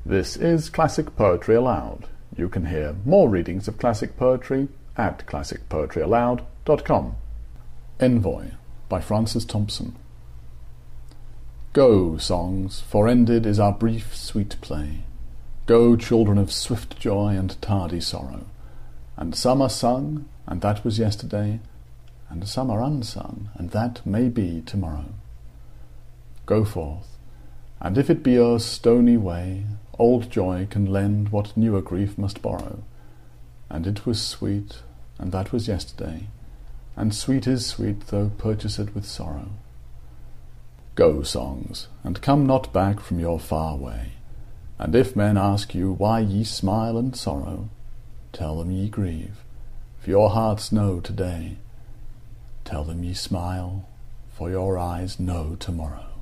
This is Classic Poetry Aloud. You can hear more readings of classic poetry at classicpoetryaloud.com. Envoy by Francis Thompson. Go, songs, for ended is our brief sweet play. Go, children of swift joy and tardy sorrow. And some are sung, and that was yesterday, and some are unsung, and that may be tomorrow. Go forth, and if it be a stony way, old joy can lend what newer grief must borrow. And it was sweet, and that was yesterday, and sweet is sweet, though purchased with sorrow. Go, songs, and come not back from your far way. And if men ask you why ye smile and sorrow, tell them ye grieve, for your hearts know today. Tell them ye smile, for your eyes know tomorrow.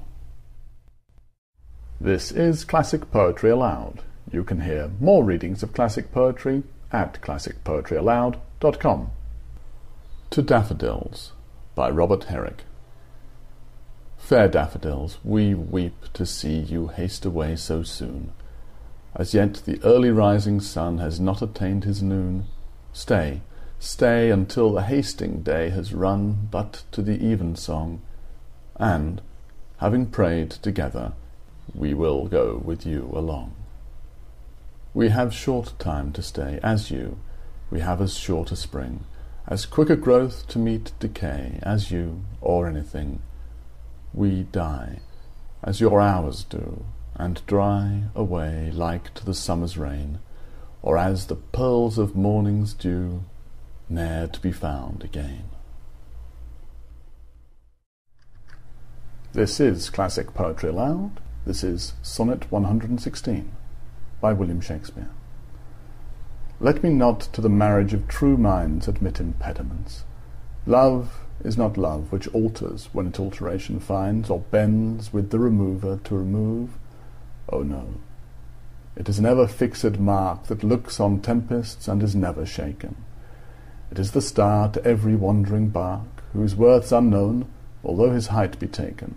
This is Classic Poetry Aloud. You can hear more readings of classic poetry at classicpoetryaloud.com. To Daffodils by Robert Herrick. Fair daffodils, we weep to see you haste away so soon. As yet the early rising sun has not attained his noon. Stay, stay until the hasting day has run but to the evensong, and, having prayed together, we will go with you along. We have short time to stay, as you, we have as short a spring, as quick a growth to meet decay, as you, or anything. We die, as your hours do, and dry away like to the summer's rain, or as the pearls of morning's dew, ne'er to be found again. This is Classic Poetry Aloud. This is Sonnet 116 by William Shakespeare. Let me not to the marriage of true minds admit impediments. Love is not love which alters when it alteration finds, or bends with the remover to remove. Oh no, it is an ever fixed mark that looks on tempests and is never shaken. It is the star to every wandering bark, whose worth's unknown, although his height be taken.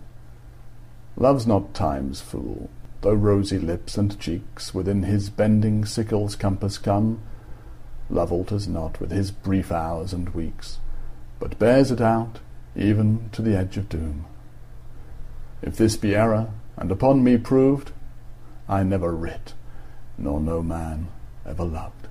Love's not time's fool, though rosy lips and cheeks within his bending sickle's compass come. Love alters not with his brief hours and weeks, but bears it out even to the edge of doom. If this be error, and upon me proved, I never writ, nor no man ever loved.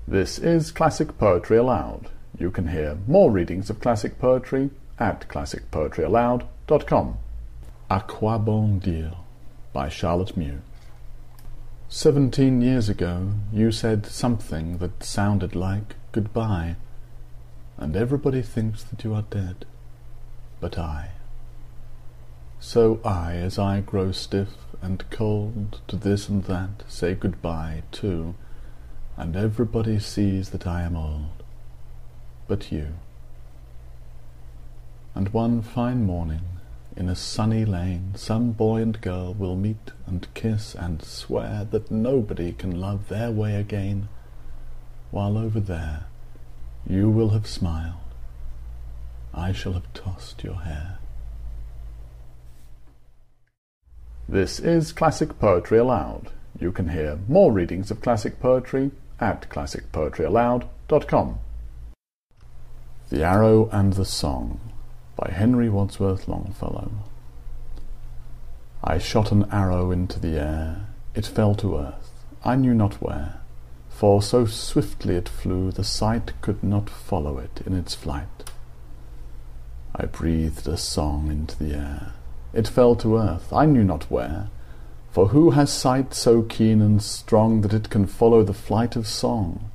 This is Classic Poetry Aloud. You can hear more readings of classic poetry at classicpoetryaloud.com. À quoi bon dire by Charlotte Mew. 17 years ago you said something that sounded like goodbye, and everybody thinks that you are dead, but I. So I, as I grow stiff and cold to this and that, say goodbye too, and everybody sees that I am old, but you. And one fine morning, in a sunny lane, some boy and girl will meet and kiss and swear that nobody can love their way again, while over there you will have smiled, I shall have tossed your hair. This is Classic Poetry Aloud. You can hear more readings of classic poetry at classicpoetryaloud.com. The Arrow and the Song by Henry Wadsworth Longfellow. I shot an arrow into the air, it fell to earth, I knew not where, for so swiftly it flew, the sight could not follow it in its flight. I breathed a song into the air, it fell to earth, I knew not where, for who has sight so keen and strong that it can follow the flight of song?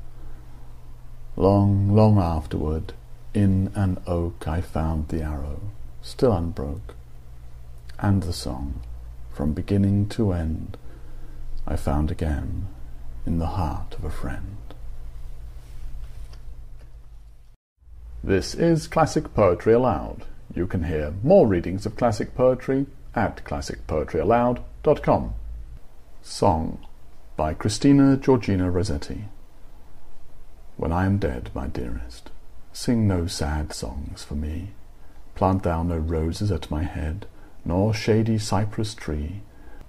Long, long afterward, in an oak I found the arrow, still unbroke, and the song, from beginning to end, I found again in the heart of a friend. This is Classic Poetry Aloud. You can hear more readings of classic poetry at classicpoetryaloud.com. Song by Christina Georgina Rossetti. When I am dead, my dearest, sing no sad songs for me. Plant thou no roses at my head, nor shady cypress tree.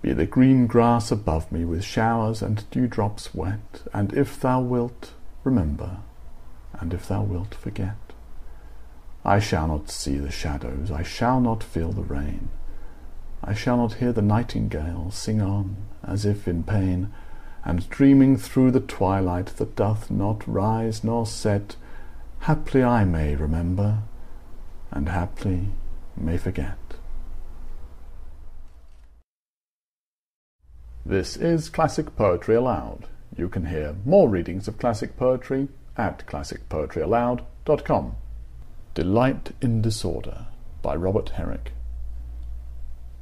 Be the green grass above me with showers and dewdrops wet, and if thou wilt, remember, and if thou wilt, forget. I shall not see the shadows, I shall not feel the rain, I shall not hear the nightingale sing on, as if in pain, and dreaming through the twilight that doth not rise nor set, haply I may remember, and haply may forget. This is Classic Poetry Aloud. You can hear more readings of classic poetry at classicpoetryaloud.com. Delight in Disorder by Robert Herrick.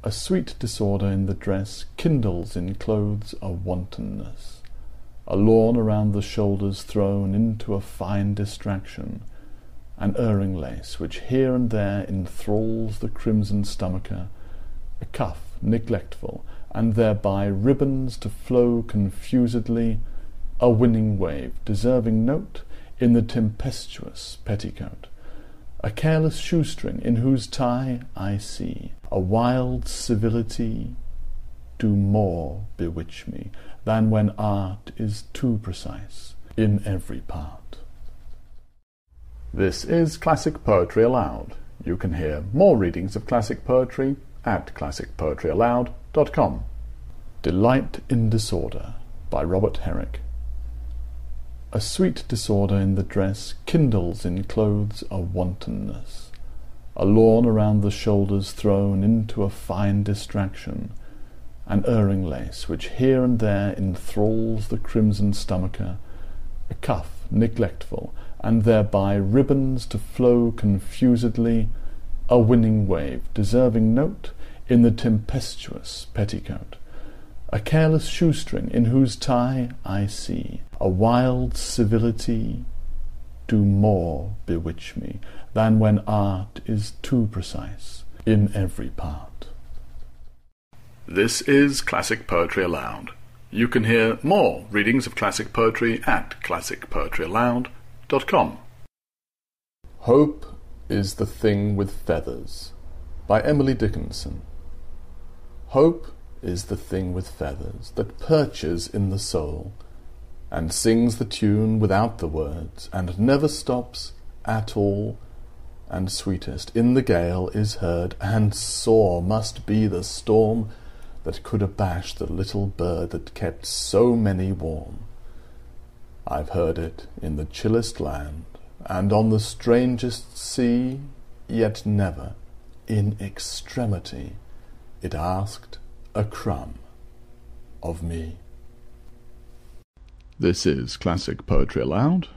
A sweet disorder in the dress kindles in clothes a wantonness, a lawn around the shoulders thrown into a fine distraction, an erring lace which here and there enthralls the crimson stomacher, a cuff neglectful, and thereby ribbons to flow confusedly, a winning wave deserving note in the tempestuous petticoat, a careless shoestring in whose tie I see a wild civility do more bewitch me than when art is too precise in every part. This is Classic Poetry Aloud. You can hear more readings of classic poetry at classicpoetryaloud.com. Delight in Disorder by Robert Herrick. A sweet disorder in the dress kindles in clothes a wantonness, a lawn around the shoulders thrown into a fine distraction, an erring lace which here and there enthralls the crimson stomacher, a cuff neglectful, and thereby ribbons to flow confusedly, a winning wave deserving note in the tempestuous petticoat, a careless shoestring in whose tie I see a wild civility do more bewitch me than when art is too precise in every part. This is Classic Poetry Aloud. You can hear more readings of classic poetry at classicpoetryaloud.com. Hope is the Thing with Feathers by Emily Dickinson. Hope is the thing with feathers that perches in the soul, and sings the tune without the words, and never stops at all, and sweetest in the gale is heard, and sore must be the storm that could abash the little bird that kept so many warm. I've heard it in the chillest land, and on the strangest sea, yet never, in extremity, it asked a crumb of me. This is Classic Poetry Aloud.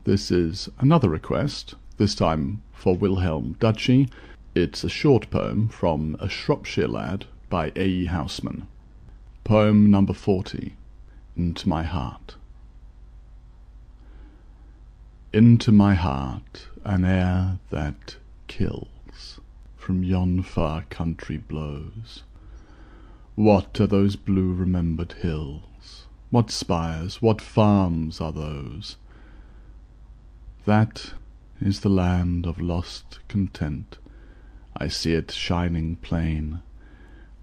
This is another request, this time for Wilhelm Duchy. It's a short poem from A Shropshire Lad by A.E. Housman. Poem number 40, Into My Heart. Into my heart an air that kills from yon far country blows. What are those blue remembered hills? What spires, what farms are those? That is the land of lost content. I see it shining plain,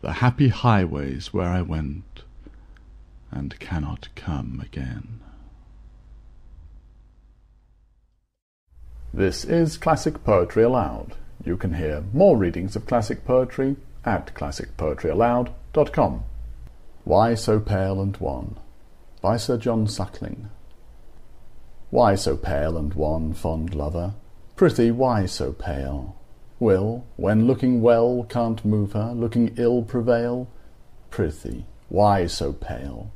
the happy highways where I went, and cannot come again. This is Classic Poetry Aloud. You can hear more readings of classic poetry at classicpoetryaloud.com. Why So Pale and Wan by Sir John Suckling. Why so pale and wan, fond lover? Prithee, why so pale? Will, when looking well can't move her, looking ill prevail? Prithee, why so pale?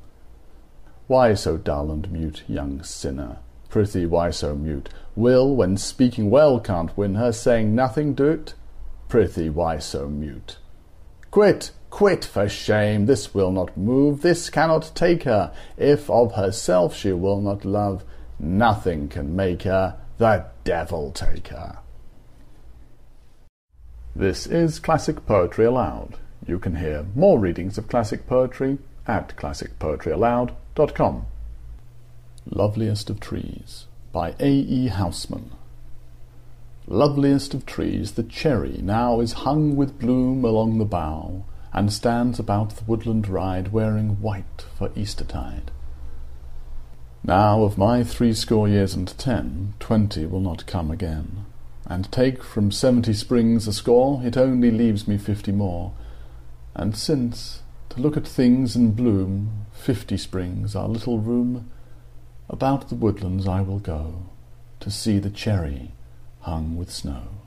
Why so dull and mute, young sinner? Prithee, why so mute? Will, when speaking well can't win her, saying nothing do't? Prithee, why so mute? Quit, quit, for shame, this will not move, this cannot take her. If of herself she will not love, nothing can make her, the devil take her. This is Classic Poetry Aloud. You can hear more readings of classic poetry at classicpoetryaloud.com. Loveliest of Trees by A.E. Housman. Loveliest of trees, the cherry now is hung with bloom along the bough, and stands about the woodland ride, wearing white for Eastertide. Now of my 70 20 will not come again, and take from 70 springs a score, it only leaves me 50 more. And since, to look at things in bloom, 50 springs are little room, about the woodlands I will go, to see the cherry hung with snow.